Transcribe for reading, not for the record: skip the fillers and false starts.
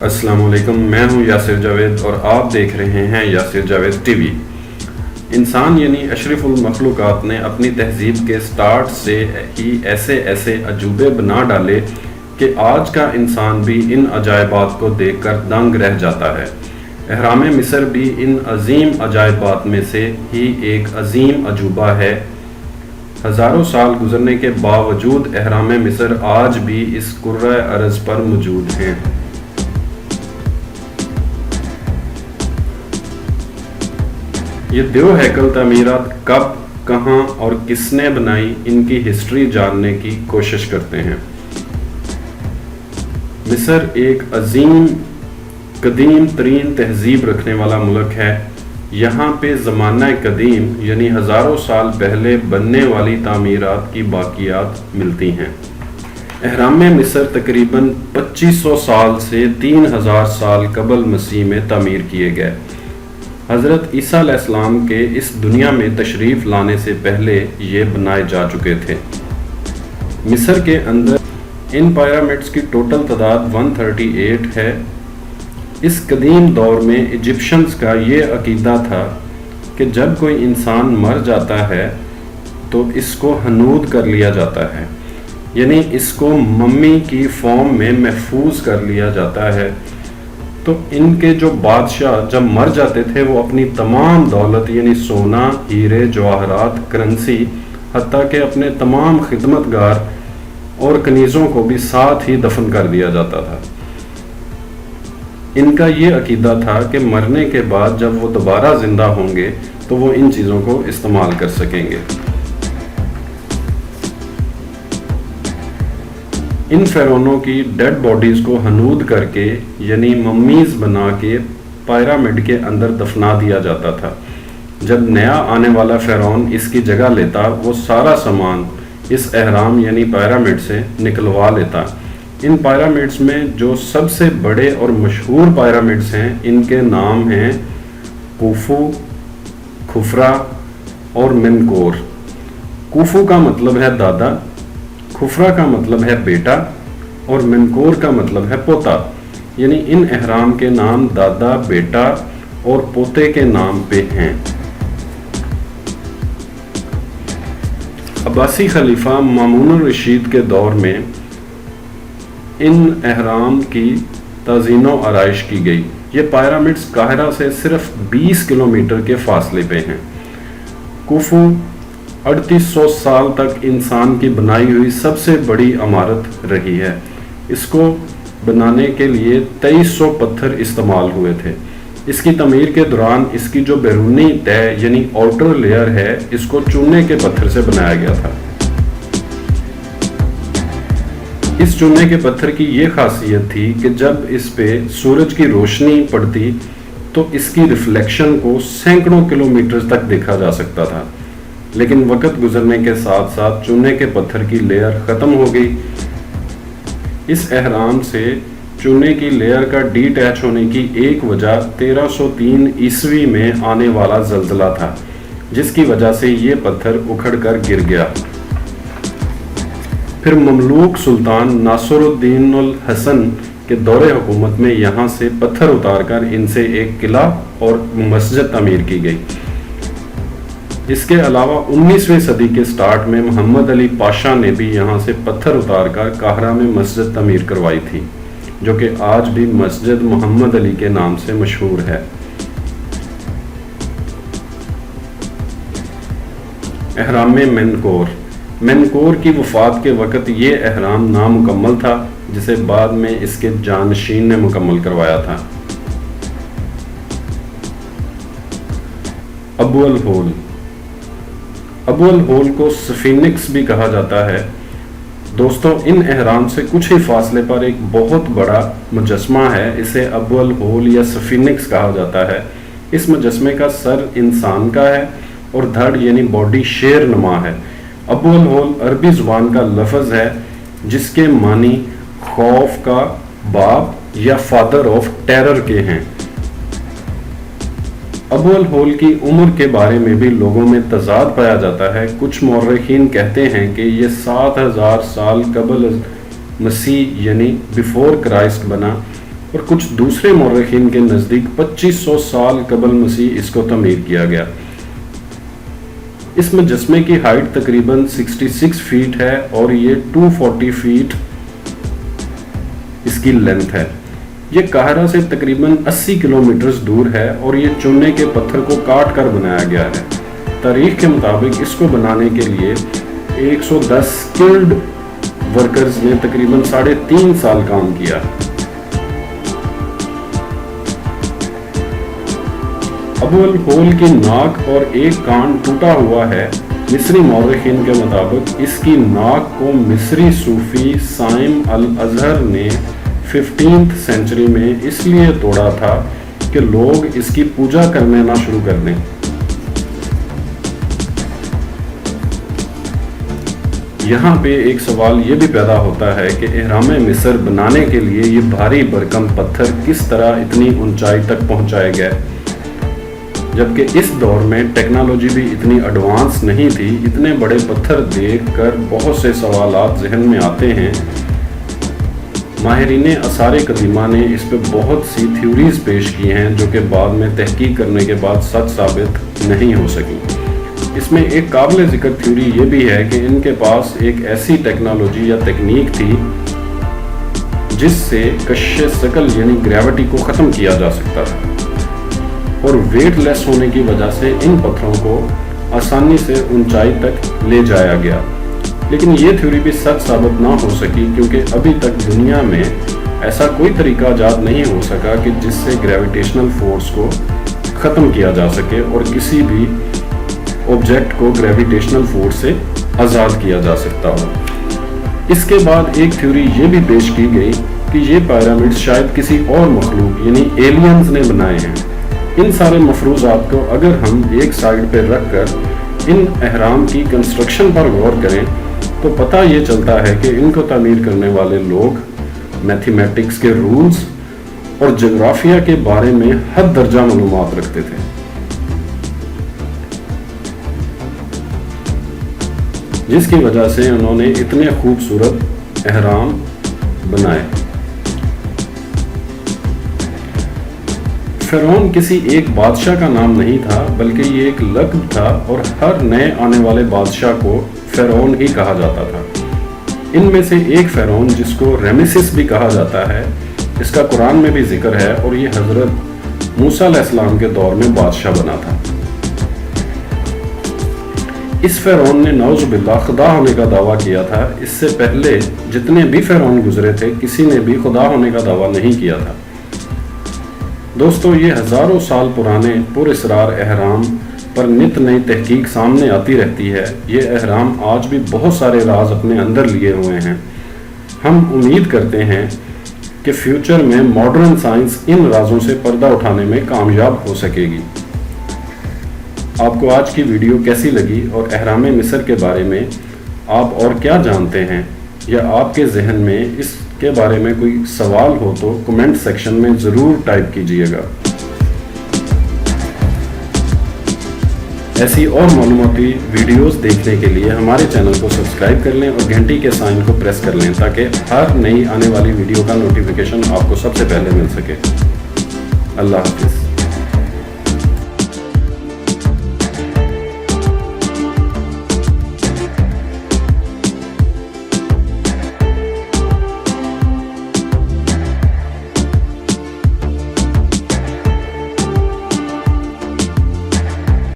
السلام علیکم، میں ہوں یاسر جاوید اور آپ دیکھ رہے ہیں یاسر جاوید ٹی وی۔ انسان یعنی اشرف المخلوقات نے اپنی تہذیب کے سٹارٹ سے ہی ایسے عجوبے بنا ڈالے کہ آج کا انسان بھی ان عجائبات کو دیکھ کر دنگ رہ جاتا ہے۔ اہرام مصر بھی ان عظیم عجائبات میں سے ہی ایک عظیم عجوبہ ہے۔ ہزاروں سال گزرنے کے باوجود اہرام مصر آج بھی اس کرۂ ارض پر موجود ہیں۔ یہ دیو ہیکل تعمیرات کب، کہاں اور کس نے بنائی، ان کی ہسٹری جاننے کی کوشش کرتے ہیں۔ مصر ایک عظیم قدیم ترین تہذیب رکھنے والا ملک ہے۔ یہاں پہ زمانہ قدیم یعنی ہزاروں سال پہلے بننے والی تعمیرات کی باقیات ملتی ہیں۔ اہرام مصر تقریباً 2500 سال سے 3000 سال قبل مسیح میں تعمیر کیے گئے۔ حضرت عیسیٰ علیہ السلام کے اس دنیا میں تشریف لانے سے پہلے یہ بنائے جا چکے تھے۔ مصر کے اندر ان پیرامڈز کی ٹوٹل تعداد 138 ہے۔ اس قدیم دور میں ایجپشنز کا یہ عقیدہ تھا کہ جب کوئی انسان مر جاتا ہے تو اس کو حنوط کر لیا جاتا ہے، یعنی اس کو ممی کی فارم میں محفوظ کر لیا جاتا ہے۔ تو ان کے جو بادشاہ جب مر جاتے تھے وہ اپنی تمام دولت یعنی سونا، ہیرے، جواہرات، کرنسی، حتیٰ کہ اپنے تمام خدمتگار اور کنیزوں کو بھی ساتھ ہی دفن کر دیا جاتا تھا۔ ان کا یہ عقیدہ تھا کہ مرنے کے بعد جب وہ دوبارہ زندہ ہوں گے تو وہ ان چیزوں کو استعمال کر سکیں گے۔ ان فیرونوں کی ڈیڈ باڈیز کو حنوط کر کے یعنی ممیز بنا کے پیرامڈ کے اندر دفنا دیا جاتا تھا۔ جب نیا آنے والا فیرون اس کی جگہ لیتا وہ سارا سامان اس اہرام یعنی پیرامڈ سے نکلوا لیتا۔ ان پیرامڈز میں جو سب سے بڑے اور مشہور پیرامڈز ہیں ان کے نام ہیں خوفو، خفرا اور منکور۔ خوفو کا مطلب ہے دادا، خفرا کا مطلب ہے بیٹا اور منکور کا مطلب ہے پوتا، یعنی ان اہرام کے نام دادا، بیٹا اور پوتے کے نام پہ ہیں۔ عباسی خلیفہ مامون الرشید کے دور میں ان اہرام کی تزئین و آرائش کی گئی۔ یہ پیرامڈز قاہرہ سے صرف 20 کلومیٹر کے فاصلے پہ ہیں۔ خوفو 3800 سال تک انسان کی بنائی ہوئی سب سے بڑی عمارت رہی ہے۔ اس کو بنانے کے لیے 2300 پتھر استعمال ہوئے تھے۔ اس کی تعمیر کے دوران اس کی جو بیرونی تہ یعنی آؤٹر لیئر ہے اس کو چونے کے پتھر سے بنایا گیا تھا۔ اس چونے کے پتھر کی یہ خاصیت تھی کہ جب اس پہ سورج کی روشنی پڑتی تو اس کی ریفلیکشن کو سینکڑوں کلومیٹر تک دیکھا جا سکتا تھا، لیکن وقت گزرنے کے ساتھ ساتھ چونے کے پتھر کی لیئر ختم ہو گئی۔ اس اہرام سے چونے کی لیئر کا ڈی ٹیچ ہونے کی ایک وجہ 1303 عیسوی میں آنے والا زلزلہ تھا، جس کی وجہ سے یہ پتھر اکھڑ کر گر گیا۔ پھر مملوک سلطان ناصر الدین الحسن کے دور حکومت میں یہاں سے پتھر اتار کر ان سے ایک قلعہ اور مسجد تعمیر کی گئی۔ اس کے علاوہ 19ویں صدی کے سٹارٹ میں محمد علی پاشا نے بھی یہاں سے پتھر اتار کر قاہرہ میں مسجد تعمیر کروائی تھی، جو کہ آج بھی مسجد محمد علی کے نام سے مشہور ہے۔ اہرام مینکور کی وفات کے وقت یہ اہرام نامکمل تھا، جسے بعد میں اس کے جانشین نے مکمل کروایا تھا۔ ابو الہول کو سفینکس بھی کہا جاتا ہے۔ دوستو، ان اہرام سے کچھ ہی فاصلے پر ایک بہت بڑا مجسمہ ہے، اسے ابو الہول یا سفینکس کہا جاتا ہے۔ اس مجسمے کا سر انسان کا ہے اور دھڑ یعنی باڈی شیر نما ہے۔ ابو الہول عربی زبان کا لفظ ہے جس کے معنی خوف کا باپ یا فادر آف ٹیرر کے ہیں۔ ابو الہول کی عمر کے بارے میں بھی لوگوں میں تضاد پایا جاتا ہے۔ کچھ مورخین کہتے ہیں کہ یہ 7000 سال قبل مسیح یعنی بیفور کرائسٹ بنا، اور کچھ دوسرے مورخین کے نزدیک 2500 سال قبل مسیح اس کو تعمیر کیا گیا۔ اس مجسمے کی ہائٹ تقریباً 66 فیٹ ہے اور یہ 240 فیٹ اس کی لینتھ ہے۔ یہ قاہرہ سے تقریباً 80 کلومیٹرز دور ہے اور یہ چونے کے پتھر کو کاٹ کر بنایا گیا ہے۔ تاریخ کے مطابق اس کو بنانے کے لیے 110 سکلڈ ورکرز نے تقریباً 3.5 سال کام کیا۔ ابو الہول کی ناک اور ایک کان ٹوٹا ہوا ہے۔ مصری مورخین کے مطابق اس کی ناک کو مصری صوفی سائم الازہر نے 15th سینچری میں اس لیے توڑا تھا کہ لوگ اس کی پوجا کرنے نہ شروع کر دیں۔ یہاں پہ ایک سوال یہ بھی پیدا ہوتا ہے کہ اہرام مصر بنانے کے لیے یہ بھاری بھرکم پتھر کس طرح اتنی اونچائی تک پہنچائے گئے، جبکہ اس دور میں ٹیکنالوجی بھی اتنی ایڈوانس نہیں تھی۔ اتنے بڑے پتھر دیکھ کر بہت سے سوالات ذہن میں آتے ہیں۔ ماہرین آثار قدیمہ نے اس پہ بہت سی تھیوریز پیش کی ہیں جو کہ بعد میں تحقیق کرنے کے بعد سچ ثابت نہیں ہو سکی۔ اس میں ایک قابل ذکر تھیوری یہ بھی ہے کہ ان کے پاس ایک ایسی ٹیکنالوجی یا تکنیک تھی جس سے کشش ثقل یعنی گریوٹی کو ختم کیا جا سکتا تھا، اور ویٹ لیس ہونے کی وجہ سے ان پتھروں کو آسانی سے اونچائی تک لے جایا گیا۔ لیکن یہ تھیوری بھی سچ ثابت نہ ہو سکی کیونکہ ابھی تک دنیا میں ایسا کوئی طریقہ ایجاد نہیں ہو سکا کہ جس سے گریویٹیشنل فورس کو ختم کیا جا سکے اور کسی بھی آبجیکٹ کو گریویٹیشنل فورس سے آزاد کیا جا سکتا ہو۔ اس کے بعد ایک تھیوری یہ بھی پیش کی گئی کہ یہ پیرامڈ شاید کسی اور مخلوق یعنی ایلینز نے بنائے ہیں۔ ان سارے مفروضات کو اگر ہم ایک سائیڈ پہ رکھ کر ان اہرام کی کنسٹرکشن پر غور کریں تو پتہ یہ چلتا ہے کہ ان کو تعمیر کرنے والے لوگ میتھمیٹکس کے رولز اور جغرافیہ کے بارے میں حد درجہ معلومات رکھتے تھے، جس کی وجہ سے انہوں نے اتنے خوبصورت اہرام بنائے۔ فرعون کسی ایک بادشاہ کا نام نہیں تھا بلکہ یہ ایک لقب تھا اور ہر نئے آنے والے بادشاہ کو فرعون ہی کہا جاتا تھا۔ ان میں سے ایک فرعون جس کو ریمیسس بھی کہا جاتا ہے، اس کا قرآن میں بھی ذکر ہے اور یہ حضرت موسیٰ علیہ السلام کے دور میں بادشاہ بنا تھا۔ اس فرعون نے نعوذ باللہ خدا ہونے کا دعویٰ کیا تھا۔ اس سے پہلے جتنے بھی فرعون گزرے تھے کسی نے بھی خدا ہونے کا دعویٰ نہیں کیا تھا۔ دوستو، یہ ہزاروں سال پرانے پراسرار اہرام پر نت نئی تحقیق سامنے آتی رہتی ہے۔ یہ اہرام آج بھی بہت سارے راز اپنے اندر لیے ہوئے ہیں۔ ہم امید کرتے ہیں کہ فیوچر میں ماڈرن سائنس ان رازوں سے پردہ اٹھانے میں کامیاب ہو سکے گی۔ آپ کو آج کی ویڈیو کیسی لگی اور اہرام مصر کے بارے میں آپ اور کیا جانتے ہیں، یا آپ کے ذہن میں اس کے بارے میں کوئی سوال ہو تو کمنٹ سیکشن میں ضرور ٹائپ کیجئے گا۔ ایسی اور معلوماتی ویڈیوز دیکھنے کے لیے ہمارے چینل کو سبسکرائب کر لیں اور گھنٹی کے سائن کو پریس کر لیں تاکہ ہر نئی آنے والی ویڈیو کا نوٹیفیکیشن آپ کو سب سے پہلے مل سکے۔ اللہ حافظ۔